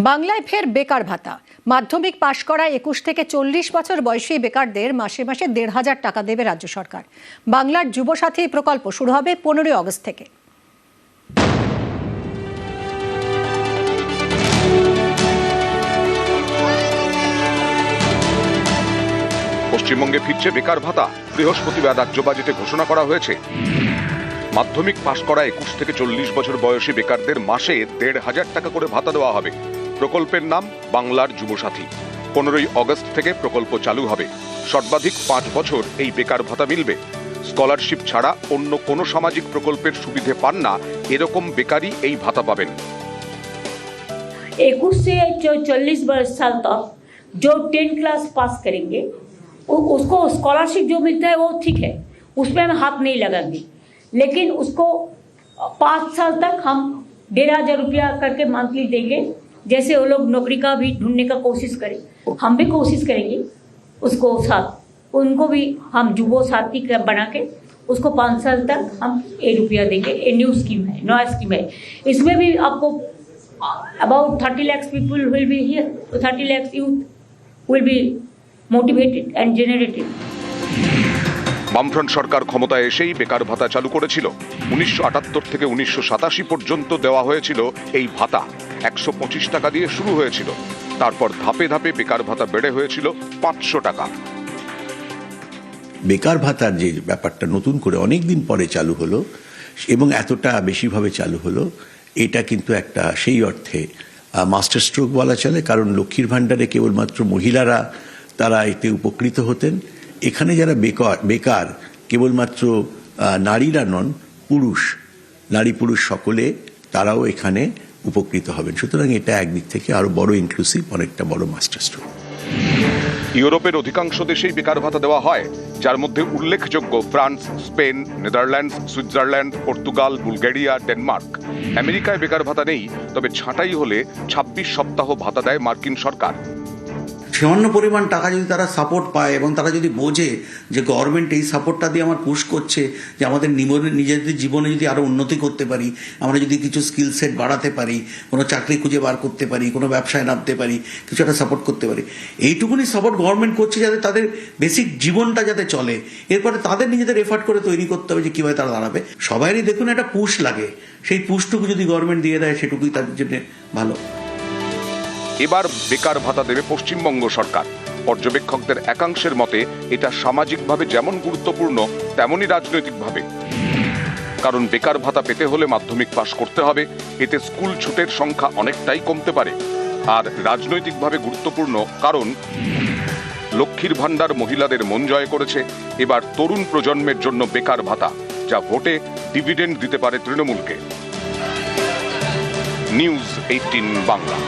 বাংলায় ফের বেকার ভাতা। মাধ্যমিক পাশ করা 21 থেকে 40 বছর বয়সী বেকারদের মাসে মাসে 1,500 টাকা দেবে রাজ্য সরকার। বাংলার যুবসাথী প্রকল্প শুরু হবে 15 আগস্ট থেকে। পশ্চিমবঙ্গে ফিরছে বেকার ভাতা। বৃহস্পতিবার রাজ্য বাজেটে ঘোষণা করা হয়েছে, মাধ্যমিক পাশ করা 21 থেকে 40 বছর বয়সী বেকারদের মাসে 1,500 টাকা করে ভাতা দেওয়া হবে। প্রকল্পের নাম বাংলার যুবসাথী। 15 আগস্ট থেকে প্রকল্প চালু হবে। সর্বাধিক 5 বছর এই বেকার ভাতা মিলবে। স্কলারশিপ ছাড়া অন্য কোনো সামাজিক প্রকল্পের সুবিধে পান না এরকম বেকারই এই ভাতা পাবেন। 21 से 40 साल तक जो 10 क्लास पास करेंगे उसको स्कॉलरशिप जो मिलता है वो ठीक है, उसमें हम हाथ नहीं लगाएंगे, लेकिन उसको 5 साल तक हम 1,500 रुपया करके मंथली देंगे। जैसे वो लोग नौकरी का भी ढूंढने का कोशिश करें, हम भी कोशिश करेंगे उसको साथ, उनको भी हम जुबो साथी बना के उसको 5 साल तक हम 1 रुपया देंगे। ये न्यू स्कीम है, नया स्कीम है। इसमें भी आपको about 30 lakhs people will be here, 30 lakhs youth will be motivated and generated. বামফ্রন্ট সরকার ক্ষমতায় এসেই বেকার ভাতা চালু করেছিল। 1978 থেকে 1987 পর্যন্ত দেওয়া হয়েছিল এই ভাতা। 125 টাকা দিয়ে শুরু হয়েছিল, তারপর ধাপে ধাপে বেকার ভাতা বেড়ে হয়েছিল 500 টাকা। বেকার ভাতার যে ব্যাপারটা নতুন করে অনেকদিন পরে চালু হলো এবং এতটা বেশিভাবে চালু হলো, এটা কিন্তু একটা সেই অর্থে মাস্টার স্ট্রোক বলা চলে, কারণ লক্ষ্মীর ভাণ্ডারে কেবলমাত্র মহিলারা তারা এতে উপকৃত হতেন। এখানে যারা বেকার কেবলমাত্র নারীরা নন, পুরুষ, নারী পুরুষ সকলে তারাও এখানে উপকৃত হবেন। সুতরাং এটা একদিক থেকে আরো বড় ইনক্লুসিভ, অনেকটা বড় মাস্টার স্ট্রোক। ইউরোপের অধিকাংশ দেশেই বেকার ভাতা দেওয়া হয়, যার মধ্যে উল্লেখযোগ্য France, Spain, Netherlands, Switzerland, Portugal, Bulgaria, Denmark. আমেরিকায় বেকার ভাতা নেই, তবে ছাঁটাই হলে 26 সপ্তাহ ভাতা দেয় মার্কিন সরকার। সামান্য পরিমাণ টাকা যদি তারা সাপোর্ট পায় এবং তারা যদি বোঝে যে গভর্নমেন্ট এই সাপোর্টটা দিয়ে আমার পুশ করছে যে আমাদের নিজেদের জীবনে যদি আরো উন্নতি করতে পারি, আমরা যদি কিছু স্কিল সেট বাড়াতে পারি, কোনো চাকরি খুঁজে বার করতে পারি, কোনো ব্যবসায় নামতে পারি, কিছু একটা সাপোর্ট করতে পারি, এইটুকুনি সাপোর্ট গভর্নমেন্ট করছে যাতে তাদের বেসিক জীবনটা যাতে চলে। এরপরে তাদের নিজেদের এফার্ট করে তৈরি করতে হবে যে কিভাবে তারা দাঁড়াবে। সবারই দেখুন একটা পুশ লাগে, সেই পুশটুকু যদি গভর্নমেন্ট দিয়ে দেয় সেটুকুই তাদের জন্য ভালো। এবার বেকার ভাতা দেবে পশ্চিমবঙ্গ সরকার। পর্যবেক্ষকদের একাংশের মতে এটা সামাজিকভাবে যেমন গুরুত্বপূর্ণ তেমনই রাজনৈতিকভাবে। কারণ বেকার ভাতা পেতে হলে মাধ্যমিক পাশ করতে হবে, এতে স্কুল ছুটের সংখ্যা অনেকটাই কমতে পারে। আর রাজনৈতিকভাবে গুরুত্বপূর্ণ কারণ লক্ষ্মীর ভাণ্ডার মহিলাদের মন জয় করেছে। এবার তরুণ প্রজন্মের জন্য বেকার ভাতা, যা ভোটে ডিভিডেন্ড দিতে পারে তৃণমূলকে। নিউজ 18 বাংলা।